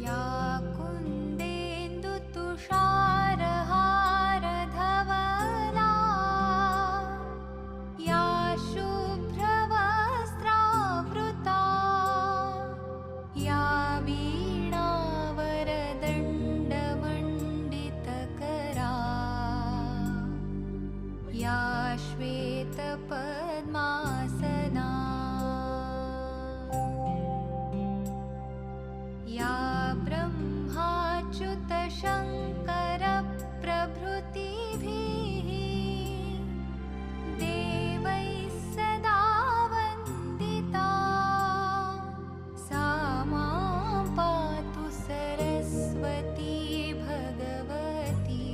या कुन्देन्दु तुषारहारधवला या शुभ्रवस्त्रावृता या वीणावरदण्डमण्डितकरा या श्वेतपद्मासना या ब्रह्माच्युतशङ्करप्रभृतिभिः देवैः सदा वन्दिता सा मां पातु सरस्वती भगवती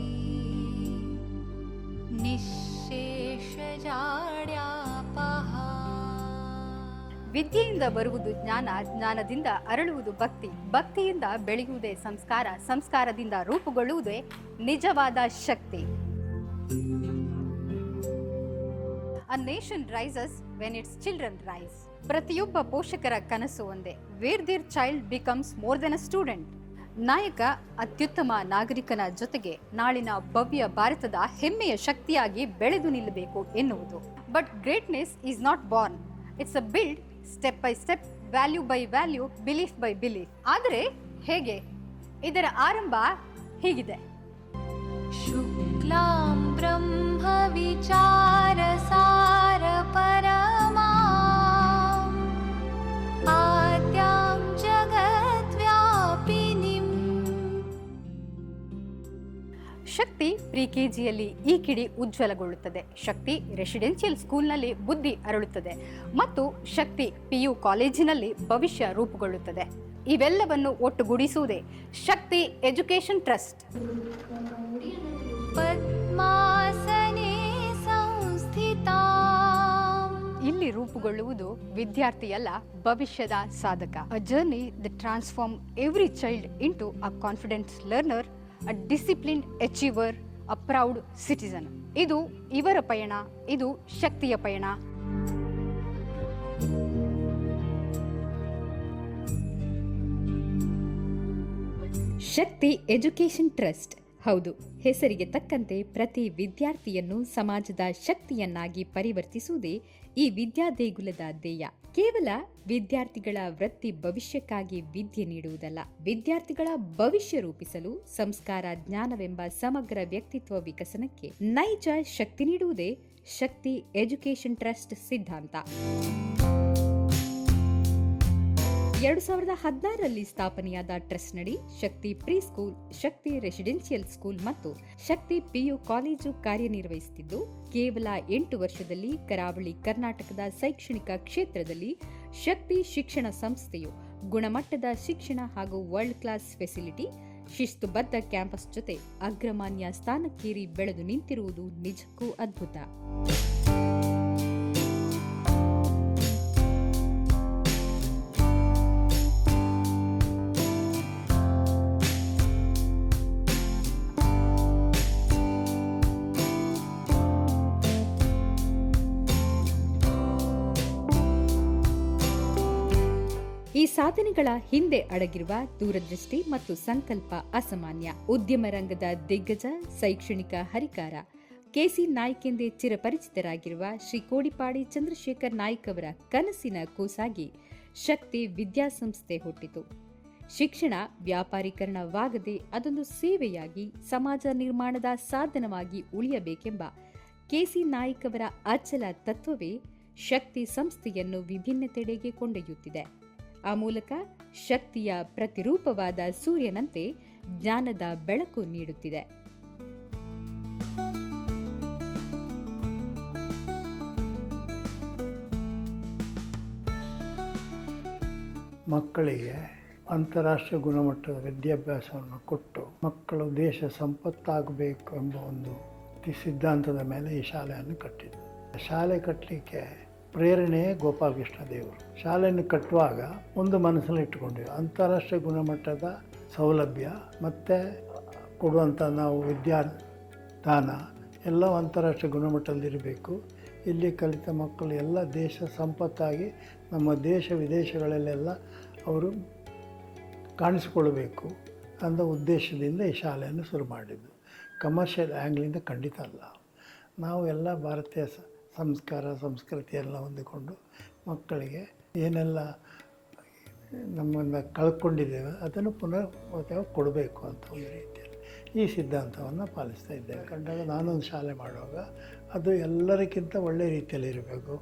निःशेषजाड्यापहा. ವಿದ್ಯೆಯಿಂದ ಬರುವುದು ಜ್ಞಾನ, ಜ್ಞಾನದಿಂದ ಅರಳುವುದು ಭಕ್ತಿ, ಭಕ್ತಿಯಿಂದ ಬೆಳೆಯುವುದೇ ಸಂಸ್ಕಾರ, ಸಂಸ್ಕಾರದಿಂದ ರೂಪುಗೊಳ್ಳುವುದೇ ನಿಜವಾದ ಶಕ್ತಿ. A nation rises when its children rise. ಪ್ರತಿಯೊಬ್ಬ ಪೋಷಕರ ಕನಸು ಒಂದೇ, where their child becomes more than a student. ನಾಯಕ ಅತ್ಯುತ್ತಮ ನಾಗರಿಕನ ಜೊತೆಗೆ ನಾಳಿನ ಭವ್ಯ ಭಾರತದ ಹೆಮ್ಮೆಯ ಶಕ್ತಿಯಾಗಿ ಬೆಳೆದು ನಿಲ್ಲಬೇಕು ಎನ್ನುವುದು. But greatness is not Born, it's a build step by step, value by value, belief by belief. ಆದರೆ ಹೇಗೆ? ಇದರ ಆರಂಭ ಹೀಗಿದೆ. ಶುಕ್ಲಾಂ ಬ್ರಹ್ಮ ವಿಚಾರ ಸಾರ ಪರಮಾ ಆದ್ಯಾಂ ಜಗದ್ವ್ಯಾಪಿನಿಂ. ಶಕ್ತಿ ಪ್ರಿ ಕೆಜಿಯಲ್ಲಿ ಈ ಕಿಡಿ ಉಜ್ವಲಗೊಳ್ಳುತ್ತದೆ, ಶಕ್ತಿ ರೆಸಿಡೆನ್ಷಿಯಲ್ ಸ್ಕೂಲ್ನಲ್ಲಿ ಬುದ್ಧಿ ಅರಳುತ್ತದೆ ಮತ್ತು ಶಕ್ತಿ PU ಕಾಲೇಜಿನಲ್ಲಿ ಭವಿಷ್ಯ ರೂಪುಗೊಳ್ಳುತ್ತದೆ. ಇವೆಲ್ಲವನ್ನು ಒಟ್ಟುಗೂಡಿಸುವುದೇ ಶಕ್ತಿ ಎಜುಕೇಶನ್ ಟ್ರಸ್ಟ್. ಪದ್ಮಾಸನೆ ಸಂಸ್ಥಿತಾ. ಇಲ್ಲಿ ರೂಪುಗೊಳ್ಳುವುದು ವಿದ್ಯಾರ್ಥಿಯಲ್ಲ, ಭವಿಷ್ಯದ ಸಾಧಕ. A journey that transform every child into a confident learner, a disciplined achiever, a proud citizen. ಇದು ಇವರ ಪಯಣ, ಇದು ಶಕ್ತಿಯ ಪಯಣ. ಶಕ್ತಿ ಎಜುಕೇಶನ್ ಟ್ರಸ್ಟ್. ಹೌದು, ಹೆಸರಿಗೆ ತಕ್ಕಂತೆ ಪ್ರತಿ ವಿದ್ಯಾರ್ಥಿಯನ್ನು ಸಮಾಜದ ಶಕ್ತಿಯನ್ನಾಗಿ ಪರಿವರ್ತಿಸುವುದೇ ಈ ವಿದ್ಯಾದೇಗುಲದ ಧ್ಯೇಯ. ಕೇವಲ ವಿದ್ಯಾರ್ಥಿಗಳ ವೃತ್ತಿ ಭವಿಷ್ಯಕ್ಕಾಗಿ ವಿದ್ಯೆ ನೀಡುವುದಲ್ಲ, ವಿದ್ಯಾರ್ಥಿಗಳ ಭವಿಷ್ಯ ರೂಪಿಸಲು ಸಂಸ್ಕಾರ, ಜ್ಞಾನವೆಂಬ ಸಮಗ್ರ ವ್ಯಕ್ತಿತ್ವ ವಿಕಸನಕ್ಕೆ ನೈಜ ಶಕ್ತಿ ನೀಡುವುದೇ ಶಕ್ತಿ ಎಜುಕೇಶನ್ ಟ್ರಸ್ಟ್ ಸಿದ್ಧಾಂತ. 2016ರಲ್ಲಿ ಸ್ಥಾಪನೆಯಾದ ಟ್ರಸ್ಟ್ ನಡಿ ಶಕ್ತಿ ಪ್ರೀ ಸ್ಕೂಲ್, ಶಕ್ತಿ ರೆಸಿಡೆನ್ಷಿಯಲ್ ಸ್ಕೂಲ್ ಮತ್ತು ಶಕ್ತಿ PU ಕಾಲೇಜು ಕಾರ್ಯನಿರ್ವಹಿಸುತ್ತಿದ್ದು, ಕೇವಲ 8 ವರ್ಷದಲ್ಲಿ ಕರಾವಳಿ ಕರ್ನಾಟಕದ ಶೈಕ್ಷಣಿಕ ಕ್ಷೇತ್ರದಲ್ಲಿ ಶಕ್ತಿ ಶಿಕ್ಷಣ ಸಂಸ್ಥೆಯು ಗುಣಮಟ್ಟದ ಶಿಕ್ಷಣ ಹಾಗೂ ವರ್ಲ್ಡ್ ಕ್ಲಾಸ್ ಫೆಸಿಲಿಟಿ, ಶಿಸ್ತುಬದ್ಧ ಕ್ಯಾಂಪಸ್ ಜೊತೆ ಅಗ್ರಮಾನ್ಯ ಸ್ಥಾನಕ್ಕೇರಿ ಬೆಳೆದು ನಿಂತಿರುವುದು ನಿಜಕ್ಕೂ ಅದ್ಭುತ. ಈ ಸಾಧನೆಗಳ ಹಿಂದೆ ಅಡಗಿರುವ ದೂರದೃಷ್ಟಿ ಮತ್ತು ಸಂಕಲ್ಪ ಅಸಾಮಾನ್ಯ. ಉದ್ಯಮ ರಂಗದ ದಿಗ್ಗಜ, ಶೈಕ್ಷಣಿಕ ಹರಿಕಾರ KC ನಾಯ್ಕ್ ಎಂದೇ ಚಿರಪರಿಚಿತರಾಗಿರುವ ಶ್ರೀ ಕೋಡಿಪಾಡಿ ಚಂದ್ರಶೇಖರ್ ನಾಯ್ಕ್ ಅವರ ಕನಸಿನ ಕೂಸಾಗಿ ಶಕ್ತಿ ವಿದ್ಯಾಸಂಸ್ಥೆ ಹುಟ್ಟಿತು. ಶಿಕ್ಷಣ ವ್ಯಾಪಾರೀಕರಣವಾಗದೆ ಅದೊಂದು ಸೇವೆಯಾಗಿ ಸಮಾಜ ನಿರ್ಮಾಣದ ಸಾಧನವಾಗಿ ಉಳಿಯಬೇಕೆಂಬ KC ನಾಯ್ಕ್ ಅವರ ಅಚಲ ತತ್ವವೇ ಶಕ್ತಿ ಸಂಸ್ಥೆಯನ್ನು ವಿಭಿನ್ನತೆಡೆಗೆ ಕೊಂಡೊಯ್ಯುತ್ತಿದೆ. ಆ ಮೂಲಕ ಶಕ್ತಿಯ ಪ್ರತಿರೂಪವಾದ ಸೂರ್ಯನಂತೆ ಜ್ಞಾನದ ಬೆಳಕು ನೀಡುತ್ತಿದೆ. ಮಕ್ಕಳಿಗೆ ಅಂತಾರಾಷ್ಟ್ರೀಯ ಗುಣಮಟ್ಟದ ವಿದ್ಯಾಭ್ಯಾಸವನ್ನು ಕೊಟ್ಟು ಮಕ್ಕಳು ದೇಶ ಸಂಪತ್ತಾಗಬೇಕು ಎಂಬ ಒಂದು ಸಿದ್ಧಾಂತದ ಮೇಲೆ ಈ ಶಾಲೆಯನ್ನು ಕಟ್ಟಿದ್ದು. ಶಾಲೆ ಕಟ್ಟಲಿಕ್ಕೆ ಪ್ರೇರಣೆಯೇ ಗೋಪಾಲಕೃಷ್ಣ ದೇವರು. ಶಾಲೆಯನ್ನು ಕಟ್ಟುವಾಗ ಒಂದು ಮನಸ್ಸಲ್ಲಿ ಇಟ್ಟುಕೊಂಡಿವೆ, ಅಂತಾರಾಷ್ಟ್ರೀಯ ಗುಣಮಟ್ಟದ ಸೌಲಭ್ಯ ಮತ್ತು ಕೊಡುವಂಥ ನಾವು ವಿದ್ಯಾದಾನ ಎಲ್ಲ ಅಂತಾರಾಷ್ಟ್ರೀಯ ಗುಣಮಟ್ಟದಲ್ಲಿರಬೇಕು. ಇಲ್ಲಿ ಕಲಿತ ಮಕ್ಕಳು ಎಲ್ಲ ದೇಶ ಸಂಪತ್ತಾಗಿ ನಮ್ಮ ದೇಶ ವಿದೇಶಗಳಲ್ಲೆಲ್ಲ ಅವರು ಕಾಣಿಸಿಕೊಳ್ಬೇಕು ಅನ್ನೋ ಉದ್ದೇಶದಿಂದ ಈ ಶಾಲೆಯನ್ನು ಶುರು ಮಾಡಿದ್ದು. ಕಮರ್ಷಿಯಲ್ ಆ್ಯಂಗ್ಲಿಂದ ಖಂಡಿತ ಅಲ್ಲ. ನಾವು ಎಲ್ಲ ಭಾರತೀಯ ಸಂಸ್ಕಾರ ಸಂಸ್ಕೃತಿಯೆಲ್ಲ ಹೊಂದಿಕೊಂಡು ಮಕ್ಕಳಿಗೆ ಏನೆಲ್ಲ ನಮ್ಮನ್ನು ಕಳ್ಕೊಂಡಿದ್ದೇವೆ ಅದನ್ನು ಪುನಃ ಕೊಡಬೇಕು ಅಂತ ಒಂದು ರೀತಿಯಲ್ಲಿ ಈ ಸಿದ್ಧಾಂತವನ್ನು ಪಾಲಿಸ್ತಾ ಇದ್ದೇವೆ. ಕಂಡಾಗ ನಾನೊಂದು ಶಾಲೆ ಮಾಡುವಾಗ ಅದು ಎಲ್ಲರಿಗಿಂತ ಒಳ್ಳೆಯ ರೀತಿಯಲ್ಲಿ ಇರಬೇಕು.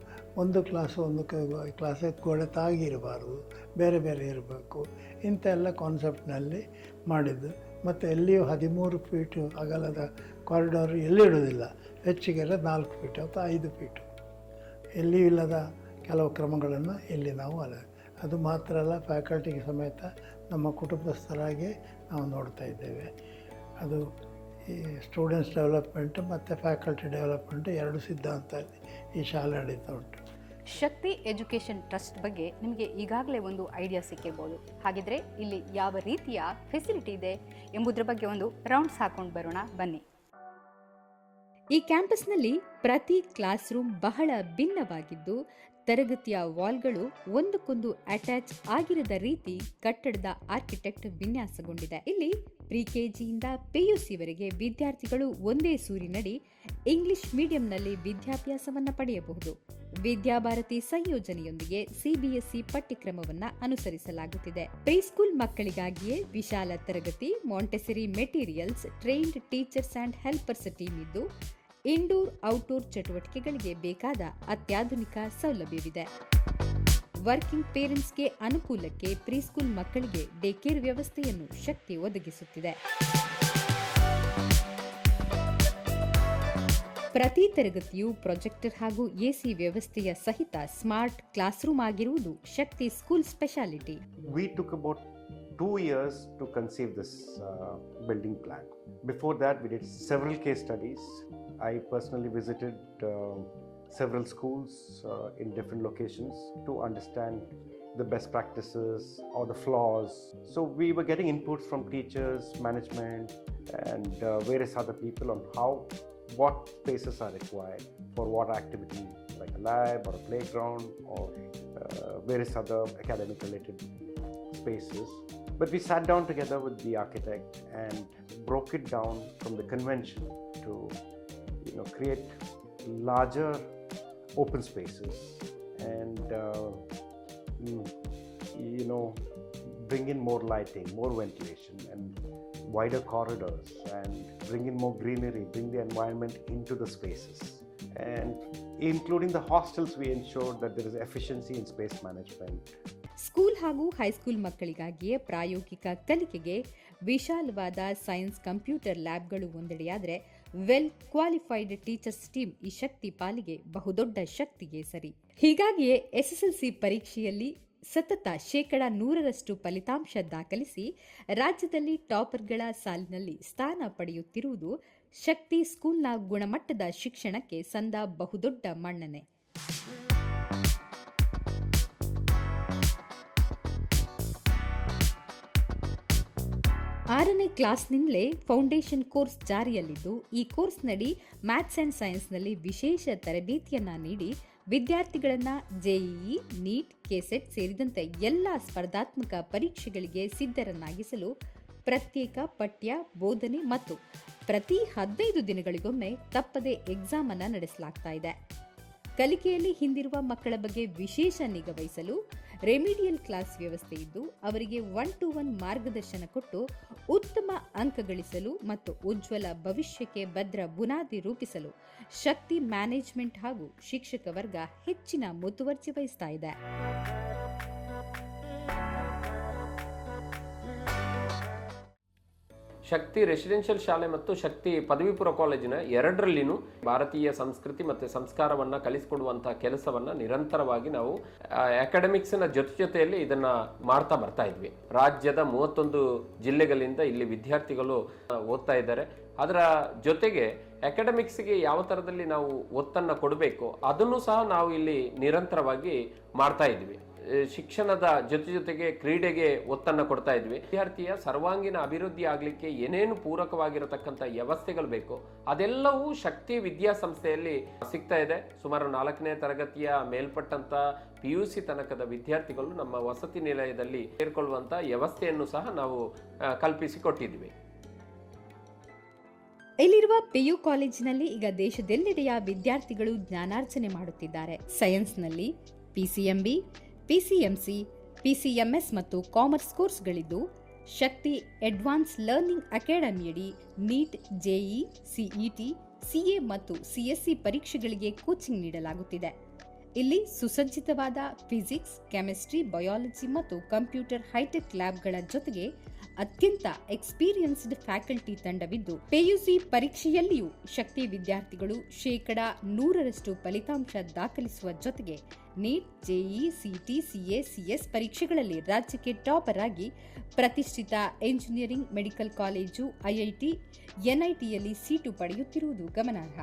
ಒಂದು ಕ್ಲಾಸಿಗೆ ಗೋಡೆ ತಾಗಿ ಇರಬಾರ್ದು, ಬೇರೆ ಬೇರೆ ಇರಬೇಕು. ಇಂಥ ಎಲ್ಲ ಕಾನ್ಸೆಪ್ಟ್ನಲ್ಲಿ ಮಾಡಿದ್ದು. ಮತ್ತು ಎಲ್ಲಿಯೂ 13 ಫೀಟು ಅಗಲದ ಕಾರಿಡಾರ್ ಎಲ್ಲಿ ಇಡೋದಿಲ್ಲ. ಹೆಚ್ಚಿಗೆಲ್ಲ 4 ಫೀಟು ಅಥವಾ 5 ಫೀಟು ಎಲ್ಲಿಯೂ ಇಲ್ಲದ ಕೆಲವು ಕ್ರಮಗಳನ್ನು ಇಲ್ಲಿ ನಾವು ಅದು ಮಾತ್ರ ಅಲ್ಲ, ಫ್ಯಾಕಲ್ಟಿಗೆ ಸಮೇತ ನಮ್ಮ ಕುಟುಂಬಸ್ಥರಾಗಿ ನಾವು ನೋಡ್ತಾ ಇದ್ದೇವೆ. ಅದು ಈ ಸ್ಟೂಡೆಂಟ್ಸ್ ಡೆವಲಪ್ಮೆಂಟ್ ಮತ್ತು ಫ್ಯಾಕಲ್ಟಿ ಡೆವಲಪ್ಮೆಂಟ್ ಎರಡು ಸಿದ್ಧಾಂತ ಈ ಶಾಲೆ ನಡೀತಾ ಉಂಟು. ಶಕ್ತಿ ಎಜುಕೇಷನ್ ಟ್ರಸ್ಟ್ ಬಗ್ಗೆ ನಿಮಗೆ ಈಗಾಗಲೇ ಒಂದು ಐಡಿಯಾ ಸಿಕ್ಕಿರ್ಬೋದು. ಹಾಗಿದ್ರೆ ಇಲ್ಲಿ ಯಾವ ರೀತಿಯ ಫೆಸಿಲಿಟಿ ಇದೆ ಎಂಬುದರ ಬಗ್ಗೆ ಒಂದು ರೌಂಡ್ಸ್ ಹಾಕೊಂಡು ಬರೋಣ ಬನ್ನಿ. ಈ ಕ್ಯಾಂಪಸ್ನಲ್ಲಿ ಪ್ರತಿ ಕ್ಲಾಸ್ ರೂಮ್ ಬಹಳ ಭಿನ್ನವಾಗಿದ್ದು, ತರಗತಿಯ ವಾಲ್ಗಳು ಒಂದಕ್ಕೊಂದು ಅಟ್ಯಾಚ್ ಆಗಿರದ ರೀತಿ ಕಟ್ಟಡದ ಆರ್ಕಿಟೆಕ್ಟ್ ವಿನ್ಯಾಸಗೊಂಡಿದೆ. ಇಲ್ಲಿ ಪ್ರಿ ಕೆಜಿಯಿಂದ PUCವರೆಗೆ ವಿದ್ಯಾರ್ಥಿಗಳು ಒಂದೇ ಸೂರಿನಡಿ ಇಂಗ್ಲಿಷ್ ಮೀಡಿಯಂನಲ್ಲಿ ವಿದ್ಯಾಭ್ಯಾಸವನ್ನ ಪಡೆಯಬಹುದು. ವಿದ್ಯಾಭಾರತಿ ಸಂಯೋಜನೆಯೊಂದಿಗೆ CBSE ಪಠ್ಯಕ್ರಮವನ್ನ ಅನುಸರಿಸಲಾಗುತ್ತಿದೆ. ಪ್ರೀಸ್ಕೂಲ್ ಮಕ್ಕಳಿಗಾಗಿಯೇ ವಿಶಾಲ ತರಗತಿ, Montessori materials, trained teachers and helpers team ಇದ್ದು, ಇಂಡೋರ್ ಔಟ್ಡೋರ್ ಚಟುವಟಿಕೆಗಳಿಗೆ ಬೇಕಾದ ಅತ್ಯಾಧುನಿಕ ಸೌಲಭ್ಯವಿದೆ. ವರ್ಕಿಂಗ್ ಪೇರೆಂಟ್ಸ್ಗೆ ಅನುಕೂಲಕ್ಕೆ ಪ್ರೀಸ್ಕೂಲ್ ಮಕ್ಕಳಿಗೆ ಡೇ ಕೇರ್ ವ್ಯವಸ್ಥೆಯನ್ನು ಶಕ್ತಿ ಒದಗಿಸುತ್ತಿದೆ. ಪ್ರತಿ ತರಗತಿಯು ಪ್ರೊಜೆಕ್ಟರ್ ಹಾಗೂ AC ವ್ಯವಸ್ಥೆಯ ಸಹಿತ ಸ್ಮಾರ್ಟ್ ಕ್ಲಾಸ್ ರೂಮ್ ಆಗಿರುವುದು Shakti school speciality. We took about 2 years to conceive this building plan. Before that, we did several case studies. I personally visited several schools in different locations to understand the best practices or the flaws. So we were getting inputs from teachers, management, and various other people on what spaces are required for what activity, like a lab or a playground or various other academic related spaces. But we sat down together with the architect and broke it down from the convention to create larger open spaces and bring in more lighting, more ventilation and wider corridors, and bring in more greenery, bring the environment into the spaces. And including the hostels, we ensured that there is efficiency in space management. School ಹಾಗೂ high school ಮಕ್ಕಳಿಗಾಗಿಯೇ ಪ್ರಾಯೋಗಿಕ ಕಲಿಕೆಗೆ ವಿಶಾಲವಾದ science computer ಲ್ಯಾಬ್ಗಳು ಒಂದೆಡೆಯಾದರೆ, well qualified teachers team ಈ ಶಕ್ತಿ ಪಾಲಿಗೆ ಬಹುದೊಡ್ಡ ಶಕ್ತಿಗೆ ಸರಿ. ಹೀಗಾಗಿಯೇ SSLC ಪರೀಕ್ಷೆಯಲ್ಲಿ ಸತತ 100% ಫಲಿತಾಂಶ ದಾಖಲಿಸಿ ರಾಜ್ಯದಲ್ಲಿ ಟಾಪರ್ಗಳ ಸಾಲಿನಲ್ಲಿ ಸ್ಥಾನ ಪಡೆಯುತ್ತಿರುವುದು ಶಕ್ತಿ ಸ್ಕೂಲ್ನ ಗುಣಮಟ್ಟದ ಶಿಕ್ಷಣಕ್ಕೆ ಸಂದ ಬಹುದೊಡ್ಡ ಮನ್ನಣೆ. 6ನೇ ಕ್ಲಾಸ್ನಿಂದಲೇ ಫೌಂಡೇಶನ್ ಕೋರ್ಸ್ ಜಾರಿಯಲ್ಲಿದ್ದು, ಈ ಕೋರ್ಸ್ನಡಿ ಮ್ಯಾಥ್ಸ್ ಆ್ಯಂಡ್ ಸೈನ್ಸ್ನಲ್ಲಿ ವಿಶೇಷ ತರಬೇತಿಯನ್ನ ನೀಡಿ ವಿದ್ಯಾರ್ಥಿಗಳನ್ನು JEE, NEET, KCET ಸೇರಿದಂತೆ ಎಲ್ಲ ಸ್ಪರ್ಧಾತ್ಮಕ ಪರೀಕ್ಷೆಗಳಿಗೆ ಸಿದ್ಧರನ್ನಾಗಿಸಲು ಪ್ರತ್ಯೇಕ ಪಠ್ಯ, ಬೋಧನೆ ಮತ್ತು ಪ್ರತಿ 15 ದಿನಗಳಿಗೊಮ್ಮೆ ತಪ್ಪದೆ ಎಕ್ಸಾಮ್ ಅನ್ನು ನಡೆಸಲಾಗ್ತಾ ಇದೆ. ಕಲಿಕೆಯಲ್ಲಿ ಹಿಂದಿರುವ ಮಕ್ಕಳ ಬಗ್ಗೆ ವಿಶೇಷ ನಿಗಾ ವಹಿಸಲು ರೆಮಿಡಿಯಲ್ ಕ್ಲಾಸ್ ವ್ಯವಸ್ಥೆ ಇದ್ದು, ಅವರಿಗೆ 1-to-1 ಮಾರ್ಗದರ್ಶನ ಕೊಟ್ಟು ಉತ್ತಮ ಅಂಕ ಗಳಿಸಲು ಮತ್ತು ಉಜ್ವಲ ಭವಿಷ್ಯಕ್ಕೆ ಭದ್ರ ಬುನಾದಿ ರೂಪಿಸಲು ಶಕ್ತಿ ಮ್ಯಾನೇಜ್ಮೆಂಟ್ ಹಾಗೂ ಶಿಕ್ಷಕ ವರ್ಗ ಹೆಚ್ಚಿನ ಮುತುವರ್ಜಿ ವಹಿಸ್ತಾ ಇದೆ. ಶಕ್ತಿ ರೆಸಿಡೆನ್ಷಿಯಲ್ ಶಾಲೆ ಮತ್ತು ಶಕ್ತಿ ಪದವಿ ಪೂರ್ವ ಕಾಲೇಜಿನ ಎರಡರಲ್ಲಿನೂ ಭಾರತೀಯ ಸಂಸ್ಕೃತಿ ಮತ್ತು ಸಂಸ್ಕಾರವನ್ನು ಕಲಿಸಿಕೊಡುವಂತಹ ಕೆಲಸವನ್ನು ನಿರಂತರವಾಗಿ ನಾವು ಅಕಾಡೆಮಿಕ್ಸ್ನ ಜೊತೆಯಲ್ಲಿ ಇದನ್ನು ಮಾಡ್ತಾ ಬರ್ತಾ ಇದ್ವಿ. ರಾಜ್ಯದ 31 ಜಿಲ್ಲೆಗಳಿಂದ ಇಲ್ಲಿ ವಿದ್ಯಾರ್ಥಿಗಳು ಓದ್ತಾ ಇದ್ದಾರೆ. ಅದರ ಜೊತೆಗೆ ಅಕಾಡೆಮಿಕ್ಸ್ಗೆ ಯಾವ ಥರದಲ್ಲಿ ನಾವು ಒತ್ತನ್ನು ಕೊಡಬೇಕು ಅದನ್ನು ಸಹ ನಾವು ಇಲ್ಲಿ ನಿರಂತರವಾಗಿ ಮಾಡ್ತಾ ಇದ್ವಿ. ಶಿಕ್ಷಣದ ಜೊತೆಗೆ ಕ್ರೀಡೆಗೆ ಒತ್ತನ್ನು ಕೊಡ್ತಾ ಇದ್ವಿ. ವಿದ್ಯಾರ್ಥಿಯ ಸರ್ವಾಂಗೀಣ ಅಭಿವೃದ್ಧಿ ಆಗಲಿಕ್ಕೆ ಏನೇನು ಪೂರಕವಾಗಿರತಕ್ಕಂಥ ವ್ಯವಸ್ಥೆಗಳು ಬೇಕು ಅದೆಲ್ಲವೂ ಶಕ್ತಿ ವಿದ್ಯಾಸಂಸ್ಥೆಯಲ್ಲಿ ಸಿಗ್ತಾ ಇದೆ. ಸುಮಾರು 4ನೇ ತರಗತಿಯ ಮೇಲ್ಪಟ್ಟಂತ PUC ತನಕದ ವಿದ್ಯಾರ್ಥಿಗಳು ನಮ್ಮ ವಸತಿ ನಿಲಯದಲ್ಲಿ ಸೇರ್ಕೊಳ್ಳುವಂತ ವ್ಯವಸ್ಥೆಯನ್ನು ಸಹ ನಾವು ಕಲ್ಪಿಸಿಕೊಟ್ಟಿದ್ವಿ. ಇಲ್ಲಿರುವ PU ಕಾಲೇಜಿನಲ್ಲಿ ಈಗ ದೇಶದೆಲ್ಲೆಡೆಯ ವಿದ್ಯಾರ್ಥಿಗಳು ಜ್ಞಾನಾರ್ಜನೆ ಮಾಡುತ್ತಿದ್ದಾರೆ. ಸೈನ್ಸ್ನಲ್ಲಿ PCMB, PCMC, PCMS ಮತ್ತು ಕಾಮರ್ಸ್ ಕೋರ್ಸ್ಗಳಿದ್ದು, ಶಕ್ತಿ ಅಡ್ವಾನ್ಸ್ ಲರ್ನಿಂಗ್ ಅಕಾಡೆಮಿಯಡಿ ನೀಟ್, JEE, CET, CA ಮತ್ತು CSE ಪರೀಕ್ಷೆಗಳಿಗೆ ಕೋಚಿಂಗ್ ನೀಡಲಾಗುತ್ತಿದೆ. ಇಲ್ಲಿ ಸುಸಜ್ಜಿತವಾದ ಫಿಸಿಕ್ಸ್, ಕೆಮಿಸ್ಟ್ರಿ, ಬಯಾಲಜಿ ಮತ್ತು ಕಂಪ್ಯೂಟರ್ ಹೈಟೆಕ್ ಲ್ಯಾಬ್ಗಳ ಜೊತೆಗೆ ಅತ್ಯಂತ ಎಕ್ಸ್ಪೀರಿಯನ್ಸ್ಡ್ ಫ್ಯಾಕಲ್ಟಿ ತಂಡವಿದ್ದು, PUC ಪರೀಕ್ಷೆಯಲ್ಲಿಯೂ ಶಕ್ತಿ ವಿದ್ಯಾರ್ಥಿಗಳು 100% ಫಲಿತಾಂಶ ದಾಖಲಿಸುವ ಜೊತೆಗೆ NEET, JEE, CET, CA, CS ಪರೀಕ್ಷೆಗಳಲ್ಲಿ ರಾಜ್ಯಕ್ಕೆ ಟಾಪರ್ ಆಗಿ ಪ್ರತಿಷ್ಠಿತ ಎಂಜಿನಿಯರಿಂಗ್, ಮೆಡಿಕಲ್ ಕಾಲೇಜು, IIT, NITಯಲ್ಲಿ ಸೀಟು ಪಡೆಯುತ್ತಿರುವುದು ಗಮನಾರ್ಹ.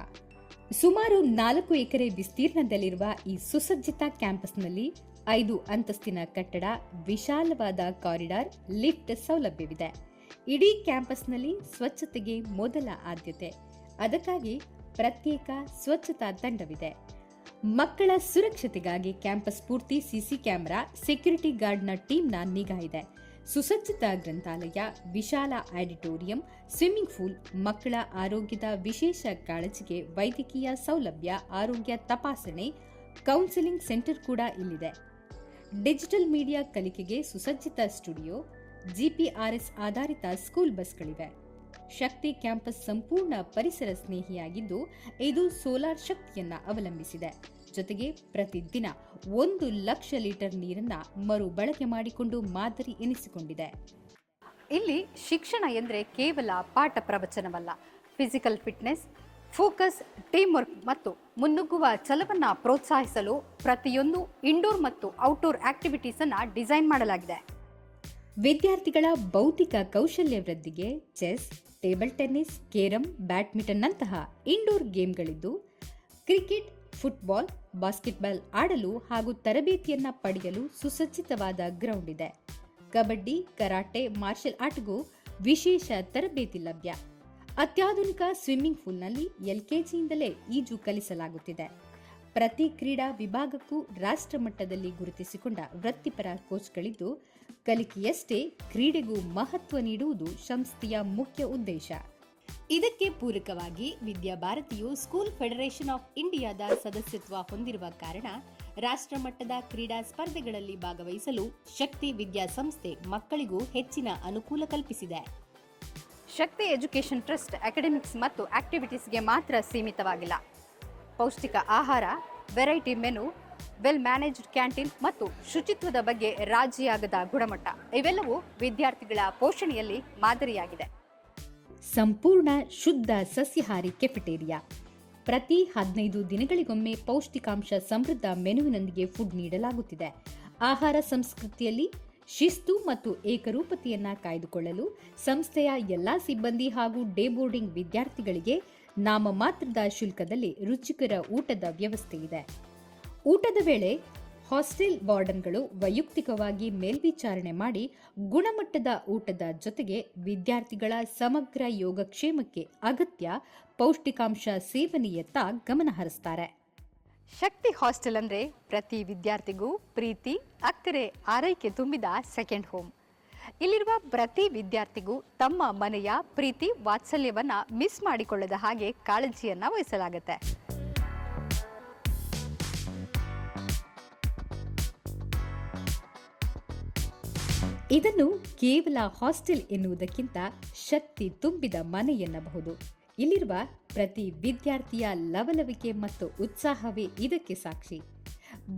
ಸುಮಾರು 4 ಎಕರೆ ವಿಸ್ತೀರ್ಣದಲ್ಲಿರುವ ಈ ಸುಸಜ್ಜಿತ ಕ್ಯಾಂಪಸ್ನಲ್ಲಿ 5 ಅಂತಸ್ತಿನ ಕಟ್ಟಡ, ವಿಶಾಲವಾದ ಕಾರಿಡಾರ್, ಲಿಫ್ಟ್ ಸೌಲಭ್ಯವಿದೆ. ಇಡೀ ಕ್ಯಾಂಪಸ್ನಲ್ಲಿ ಸ್ವಚ್ಛತೆಗೆ ಮೊದಲ ಆದ್ಯತೆ. ಅದಕ್ಕಾಗಿ ಪ್ರತ್ಯೇಕ ಸ್ವಚ್ಛತಾ ತಂಡವಿದೆ. ಮಕ್ಕಳ ಸುರಕ್ಷತೆಗಾಗಿ ಕ್ಯಾಂಪಸ್ ಪೂರ್ತಿ CC ಕ್ಯಾಮೆರಾ, ಸೆಕ್ಯೂರಿಟಿ ಗಾರ್ಡ್ನ ಟೀಮ್ನ ನಿಗಾ ಇದೆ. ಸುಸಜ್ಜಿತ ಗ್ರಂಥಾಲಯ, ವಿಶಾಲ ಆಡಿಟೋರಿಯಂ, ಸ್ವಿಮ್ಮಿಂಗ್ ಪೂಲ್, ಮಕ್ಕಳ ಆರೋಗ್ಯದ ವಿಶೇಷ ಕಾಳಜಿಗೆ ವೈದ್ಯಕೀಯ ಸೌಲಭ್ಯ, ಆರೋಗ್ಯ ತಪಾಸಣೆ, ಕೌನ್ಸಿಲಿಂಗ್ ಸೆಂಟರ್ ಕೂಡ ಇಲ್ಲಿದೆ. ಡಿಜಿಟಲ್ ಮೀಡಿಯಾ ಕಲಿಕೆಗೆ ಸುಸಜ್ಜಿತ ಸ್ಟುಡಿಯೋ, GPRS ಆಧಾರಿತ ಸ್ಕೂಲ್ ಬಸ್ಗಳಿವೆ. ಶಕ್ತಿ ಕ್ಯಾಂಪಸ್ ಸಂಪೂರ್ಣ ಪರಿಸರ ಸ್ನೇಹಿಯಾಗಿದ್ದು, ಇದು ಸೋಲಾರ್ ಶಕ್ತಿಯನ್ನ ಅವಲಂಬಿಸಿದೆ. ಜೊತೆಗೆ ಪ್ರತಿದಿನ 1 ಲಕ್ಷ ಲೀಟರ್ ನೀರನ್ನ ಮರು ಬಳಕೆ ಮಾಡಿಕೊಂಡು ಮಾದರಿ ಎನಿಸಿಕೊಂಡಿದೆ. ಇಲ್ಲಿ ಶಿಕ್ಷಣ ಎಂದರೆ ಕೇವಲ ಪಾಠ ಪ್ರವಚನವಲ್ಲ. Physical fitness, focus, team work ಮತ್ತು ಮುನ್ನುಗ್ಗುವ ಛಲವನ್ನು ಪ್ರೋತ್ಸಾಹಿಸಲು ಪ್ರತಿಯೊಂದು ಇಂಡೋರ್ ಮತ್ತು ಔಟ್ಡೋರ್ ಆಕ್ಟಿವಿಟೀಸ್ ಅನ್ನು ಡಿಸೈನ್ ಮಾಡಲಾಗಿದೆ. ವಿದ್ಯಾರ್ಥಿಗಳ ಬೌದ್ಧಿಕ ಕೌಶಲ್ಯ ವೃದ್ಧಿಗೆ chess, table tennis, carrom, badminton ನಂತಹ ಇಂಡೋರ್ ಗೇಮ್ಗಳಿದ್ದು, ಕ್ರಿಕೆಟ್, ಫುಟ್ಬಾಲ್, ಬಾಸ್ಕೆಟ್ಬಾಲ್ ಆಡಲು ಹಾಗೂ ತರಬೇತಿಯನ್ನ ಪಡೆಯಲು ಸುಸಜ್ಜಿತವಾದ ಗ್ರೌಂಡ್ ಇದೆ. ಕಬಡ್ಡಿ, ಕರಾಟೆ, ಮಾರ್ಷಲ್ ಆರ್ಟ್ಗೂ ವಿಶೇಷ ತರಬೇತಿ ಲಭ್ಯ. ಅತ್ಯಾಧುನಿಕ ಸ್ವಿಮ್ಮಿಂಗ್ ಪೂಲ್ನಲ್ಲಿ LKGಯಿಂದಲೇ ಈಜು ಕಲಿಸಲಾಗುತ್ತಿದೆ. ಪ್ರತಿ ಕ್ರೀಡಾ ವಿಭಾಗಕ್ಕೂ ರಾಷ್ಟ್ರ ಮಟ್ಟದಲ್ಲಿ ಗುರುತಿಸಿಕೊಂಡ ವೃತ್ತಿಪರ ಕೋಚ್ಗಳಿದ್ದು, ಕಲಿಕೆಯಷ್ಟೇ ಕ್ರೀಡೆಗೂ ಮಹತ್ವ ನೀಡುವುದು ಸಂಸ್ಥೆಯ ಮುಖ್ಯ ಉದ್ದೇಶ. ಇದಕ್ಕೆ ಪೂರಕವಾಗಿ ವಿದ್ಯಾಭಾರತಿಯು ಸ್ಕೂಲ್ ಫೆಡರೇಷನ್ ಆಫ್ ಇಂಡಿಯಾದ ಸದಸ್ಯತ್ವ ಹೊಂದಿರುವ ಕಾರಣ ರಾಷ್ಟ್ರ ಮಟ್ಟದ ಕ್ರೀಡಾ ಸ್ಪರ್ಧೆಗಳಲ್ಲಿ ಭಾಗವಹಿಸಲು ಶಕ್ತಿ ವಿದ್ಯಾಸಂಸ್ಥೆ ಮಕ್ಕಳಿಗೂ ಹೆಚ್ಚಿನ ಅನುಕೂಲ ಕಲ್ಪಿಸಿದೆ. ಶಕ್ತಿ ಎಜುಕೇಷನ್ ಟ್ರಸ್ಟ್ ಅಕಾಡೆಮಿಕ್ಸ್ ಮತ್ತು ಆಕ್ಟಿವಿಟೀಸ್ಗೆ ಮಾತ್ರ ಸೀಮಿತವಾಗಿಲ್ಲ. ಪೌಷ್ಟಿಕ ಆಹಾರ, variety menu, well managed canteen ಮತ್ತು ಶುಚಿತ್ವದ ಬಗ್ಗೆ ರಾಜಿಯಾಗದ ಗುಣಮಟ್ಟ ಇವೆಲ್ಲವೂ ವಿದ್ಯಾರ್ಥಿಗಳ ಪೋಷಣೆಯಲ್ಲಿ ಮಾದರಿಯಾಗಿದೆ. ಸಂಪೂರ್ಣ ಶುದ್ಧ ಸಸ್ಯಾಹಾರಿ ಕೆಫೆಟೇರಿಯಾ. ಪ್ರತಿ 15 ದಿನಗಳಿಗೊಮ್ಮೆ ಪೌಷ್ಟಿಕಾಂಶ ಸಮೃದ್ಧ ಮೆನುವಿನೊಂದಿಗೆ ಫುಡ್ ನೀಡಲಾಗುತ್ತಿದೆ. ಆಹಾರ ಸಂಸ್ಕೃತಿಯಲ್ಲಿ ಶಿಸ್ತು ಮತ್ತು ಏಕರೂಪತೆಯನ್ನ ಕಾಯ್ದುಕೊಳ್ಳಲು ಸಂಸ್ಥೆಯ ಎಲ್ಲಾ ಸಿಬ್ಬಂದಿ ಹಾಗೂ ಡೇ ಬೋರ್ಡಿಂಗ್ ವಿದ್ಯಾರ್ಥಿಗಳಿಗೆ ನಾಮಮಾತ್ರದ ಶುಲ್ಕದಲ್ಲಿ ರುಚಿಕರ ಊಟದ ವ್ಯವಸ್ಥೆ ಇದೆ. ಊಟದ ವೇಳೆ ಹಾಸ್ಟೆಲ್ ವಾರ್ಡನ್ಗಳು ವೈಯಕ್ತಿಕವಾಗಿ ಮೇಲ್ವಿಚಾರಣೆ ಮಾಡಿ ಗುಣಮಟ್ಟದ ಊಟದ ಜೊತೆಗೆ ವಿದ್ಯಾರ್ಥಿಗಳ ಸಮಗ್ರ ಯೋಗಕ್ಷೇಮಕ್ಕೆ ಅಗತ್ಯ ಪೌಷ್ಟಿಕಾಂಶ ಸೇವನೆಯತ್ತ ಗಮನ ಹರಿಸ್ತಾರೆ. ಶಕ್ತಿ ಹಾಸ್ಟೆಲ್ ಅಂದ್ರೆ ಪ್ರತಿ ವಿದ್ಯಾರ್ಥಿಗೂ ಪ್ರೀತಿ, ಅಕ್ಕರೆ, ಆರೈಕೆ ತುಂಬಿದ ಸೆಕೆಂಡ್ ಹೋಮ್. ಇಲ್ಲಿರುವ ಪ್ರತಿ ವಿದ್ಯಾರ್ಥಿಗೂ ತಮ್ಮ ಮನೆಯ ಪ್ರೀತಿ ವಾತ್ಸಲ್ಯವನ್ನ ಮಿಸ್ ಮಾಡಿಕೊಳ್ಳದ ಹಾಗೆ ಕಾಳಜಿಯನ್ನ ವಹಿಸಲಾಗುತ್ತೆ. ಇದನ್ನು ಕೇವಲ ಹಾಸ್ಟೆಲ್ ಎನ್ನುವುದಕ್ಕಿಂತ ಶಕ್ತಿ ತುಂಬಿದ ಮನೆ ಎನ್ನಬಹುದು. ಇಲ್ಲಿರುವ ಪ್ರತಿ ವಿದ್ಯಾರ್ಥಿಯ ಲವಲವಿಕೆ ಮತ್ತು ಉತ್ಸಾಹವೇ ಇದಕ್ಕೆ ಸಾಕ್ಷಿ.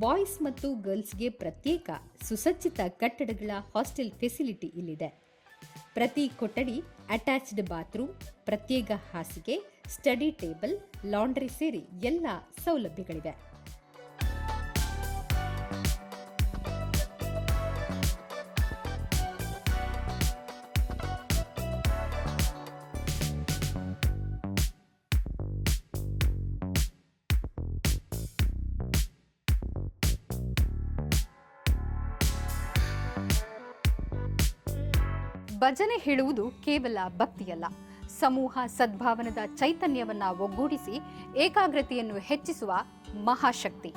ಬಾಯ್ಸ್ ಮತ್ತು ಗರ್ಲ್ಸ್ಗೆ ಪ್ರತ್ಯೇಕ ಸುಸಜ್ಜಿತ ಕಟ್ಟಡಗಳ ಹಾಸ್ಟೆಲ್ ಫೆಸಿಲಿಟಿ ಇಲ್ಲಿದೆ. ಪ್ರತಿ ಕೊಠಡಿ ಅಟ್ಯಾಚ್ಡ್ ಬಾತ್ರೂಮ್, ಪ್ರತ್ಯೇಕ ಹಾಸಿಗೆ, ಸ್ಟಡಿ ಟೇಬಲ್, ಲಾಂಡ್ರಿ ಸೇರಿ ಎಲ್ಲ ಸೌಲಭ್ಯಗಳಿವೆ. ಭಜನೆ ಹೇಳುವುದು ಕೇವಲ ಭಕ್ತಿಯಲ್ಲ, ಸಮೂಹ ಸದ್ಭಾವನದ ಚೈತನ್ಯವನ್ನ ಒಗ್ಗೂಡಿಸಿ ಏಕಾಗ್ರತೆಯನ್ನು ಹೆಚ್ಚಿಸುವ ಮಹಾಶಕ್ತಿ.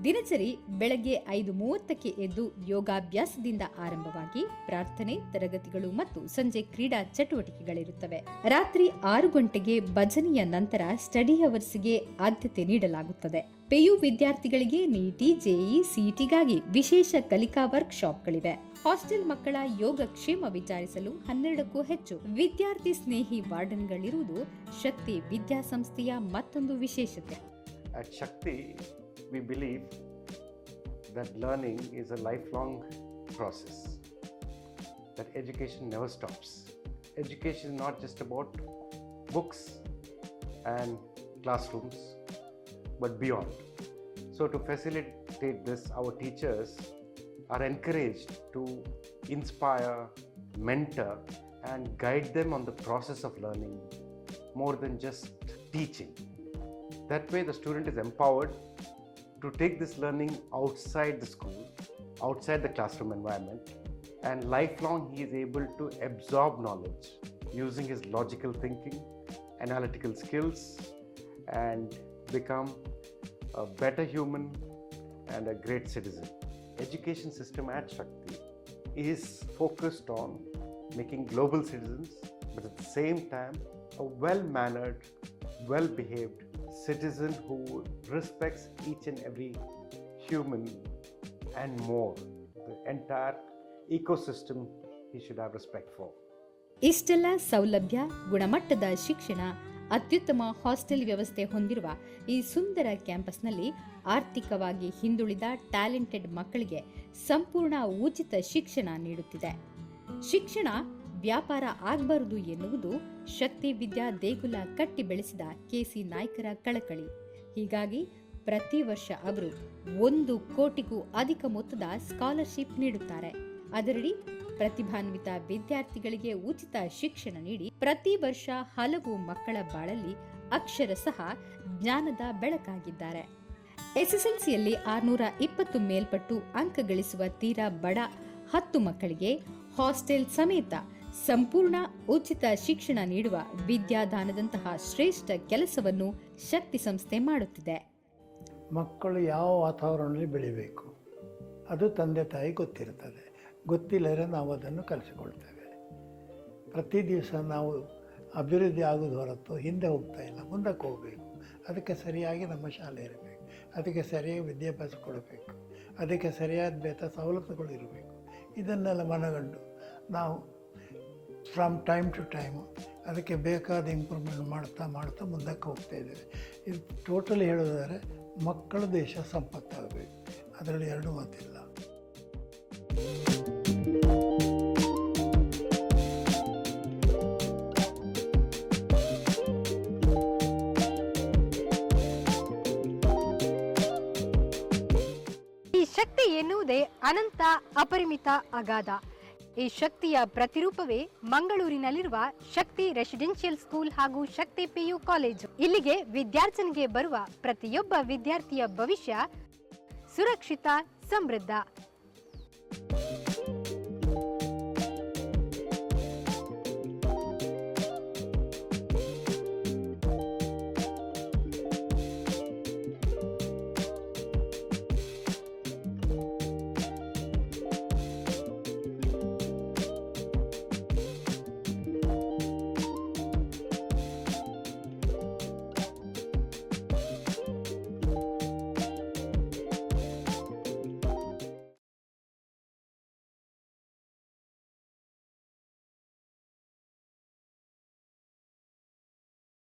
ದಿನಚರಿ ಬೆಳಗ್ಗೆ 5:30ಕ್ಕೆ ಎದ್ದು ಯೋಗಾಭ್ಯಾಸದಿಂದ ಆರಂಭವಾಗಿ ಪ್ರಾರ್ಥನೆ, ತರಗತಿಗಳು ಮತ್ತು ಸಂಜೆ ಕ್ರೀಡಾ ಚಟುವಟಿಕೆಗಳಿರುತ್ತವೆ. ರಾತ್ರಿ 6 ಗಂಟೆಗೆ ಭಜನೆಯ ನಂತರ ಸ್ಟಡಿ ಅವರ್ಸ್ಗೆ ಆದ್ಯತೆ ನೀಡಲಾಗುತ್ತದೆ. PU ವಿದ್ಯಾರ್ಥಿಗಳಿಗೆ ನೀಟಿ, JEE, CETಗಾಗಿ ವಿಶೇಷ ಕಲಿಕಾ ವರ್ಕ್ ಶಾಪ್ಗಳಿವೆ. ಹಾಸ್ಟೆಲ್ ಮಕ್ಕಳ ಯೋಗಕ್ಷೇಮ ವಿಚಾರಿಸಲು 12ಕ್ಕೂ ಹೆಚ್ಚು ವಿದ್ಯಾರ್ಥಿ ಸ್ನೇಹಿ ವಾರ್ಡನ್ಗಳಿರುವುದು ಶಕ್ತಿ ವಿದ್ಯಾಸಂಸ್ಥೆಯ ಮತ್ತೊಂದು ವಿಶೇಷತೆ. At Shakti, we believe that learning is a lifelong process, that education never stops. Education is not just about books and classrooms, but beyond. So to facilitate this, our teachers are encouraged to inspire, mentor, and guide them on the process of learning more than just teaching. That way the student is empowered to take this learning outside the school, outside the classroom environment, and lifelong he is able to absorb knowledge using his logical thinking, analytical skills, and become a better human and a great citizen. Education system at Shakti is focused on making global citizens, but at the same time a well-mannered, well-behaved citizen who respects each and every human and more. The entire ecosystem he should have respect for. ಇಷ್ಟೆಲ್ಲ ಸೌಲಭ್ಯ, ಗುಣಮಟ್ಟದ ಶಿಕ್ಷಣ, ಅತ್ಯುತ್ತಮ hostel ವ್ಯವಸ್ಥೆ ಹೊಂದಿರುವ ಈ ಸುಂದರ ಕ್ಯಾಂಪಸ್ನಲ್ಲಿ ಆರ್ಥಿಕವಾಗಿ ಹಿಂದುಳಿದ ಟ್ಯಾಲೆಂಟೆಡ್ ಮಕ್ಕಳಿಗೆ ಸಂಪೂರ್ಣ ಉಚಿತ ಶಿಕ್ಷಣ ನೀಡುತ್ತಿದೆ. ಶಿಕ್ಷಣ ವ್ಯಾಪಾರ ಆಗಬಾರದು ಎನ್ನುವುದು ಶಕ್ತಿ ವಿದ್ಯಾ ದೇಗುಲ ಕಟ್ಟಿ ಬೆಳೆಸಿದ KC ನಾಯ್ಕರ ಕಳಕಳಿ. ಹೀಗಾಗಿ ಪ್ರತಿ ವರ್ಷ ಅವರು 1 ಕೋಟಿಗೂ ಅಧಿಕ ಮೊತ್ತದ ಸ್ಕಾಲರ್ಶಿಪ್ ನೀಡುತ್ತಾರೆ. ಅದರಡಿ ಪ್ರತಿಭಾನ್ವಿತ ವಿದ್ಯಾರ್ಥಿಗಳಿಗೆ ಉಚಿತ ಶಿಕ್ಷಣ ನೀಡಿ ಪ್ರತಿ ವರ್ಷ ಹಲವು ಮಕ್ಕಳ ಬಾಳಲ್ಲಿ ಅಕ್ಷರಶಃ ಜ್ಞಾನದ ಬೆಳಕಾಗಿದ್ದಾರೆ. SSLCಯಲ್ಲಿ 620 ಮೇಲ್ಪಟ್ಟು ಅಂಕ ಗಳಿಸುವ ತೀರಾ ಬಡ 10 ಮಕ್ಕಳಿಗೆ ಹಾಸ್ಟೆಲ್ ಸಮೇತ ಸಂಪೂರ್ಣ ಉಚಿತ ಶಿಕ್ಷಣ ನೀಡುವ ವಿದ್ಯಾದಾನದಂತಹ ಶ್ರೇಷ್ಠ ಕೆಲಸವನ್ನು ಶಕ್ತಿ ಸಂಸ್ಥೆ ಮಾಡುತ್ತಿದೆ. ಮಕ್ಕಳು ಯಾವ ವಾತಾವರಣದಲ್ಲಿ ಬೆಳಿಬೇಕು ಅದು ತಂದೆ ತಾಯಿ ಗೊತ್ತಿರ್ತದೆ. ಗೊತ್ತಿಲ್ಲದ್ರೆ ನಾವು ಅದನ್ನು ಕಲಿಸಿಕೊಳ್ತೇವೆ. ಪ್ರತಿ ದಿವಸ ನಾವು ಅಭಿವೃದ್ಧಿ ಆಗೋದು ಹೊರತು ಹಿಂದೆ ಹೋಗ್ತಾ ಇಲ್ಲ, ಮುಂದಕ್ಕೆ ಹೋಗಬೇಕು. ಅದಕ್ಕೆ ಸರಿಯಾಗಿ ನಮ್ಮ ಶಾಲೆ ಇರಬೇಕು, ಅದಕ್ಕೆ ಸರಿಯಾಗಿ ವಿದ್ಯಾಭ್ಯಾಸ ಕೊಡಬೇಕು, ಅದಕ್ಕೆ ಸರಿಯಾದ ಸವಲತ್ತುಗಳು ಇರಬೇಕು. ಇದನ್ನೆಲ್ಲ ಮನಗಂಡು ನಾವು ಫ್ರಮ್ ಟೈಮ್ ಟು ಟೈಮು ಅದಕ್ಕೆ ಬೇಕಾದ ಇಂಪ್ರೂವ್ಮೆಂಟ್ ಮಾಡ್ತಾ ಮುಂದಕ್ಕೆ ಹೋಗ್ತಾ ಇದ್ದೇವೆ. ಇದು ಟೋಟಲಿ ಹೇಳೋದಾದರೆ ಮಕ್ಕಳ ದೇಶ ಸಂಪತ್ತಾಗಬೇಕು, ಅದರಲ್ಲಿ ಎರಡು ಮಾತಿಲ್ಲ. ಈ ಶಕ್ತಿ ಎನ್ನುವುದೇ ಅನಂತ, ಅಪರಿಮಿತ, ಅಗಾಧ. ಈ ಶಕ್ತಿಯ ಪ್ರತಿರೂಪವೇ ಮಂಗಳೂರಿನಲ್ಲಿರುವ ಶಕ್ತಿ ರೆಸಿಡೆನ್ಷಿಯಲ್ ಸ್ಕೂಲ್ ಹಾಗೂ ಶಕ್ತಿ PU ಕಾಲೇಜು. ಇಲ್ಲಿಗೆ ವಿದ್ಯಾರ್ಜನೆಗೆ ಬರುವ ಪ್ರತಿಯೊಬ್ಬ ವಿದ್ಯಾರ್ಥಿಯ ಭವಿಷ್ಯ ಸುರಕ್ಷಿತ, ಸಮೃದ್ಧ.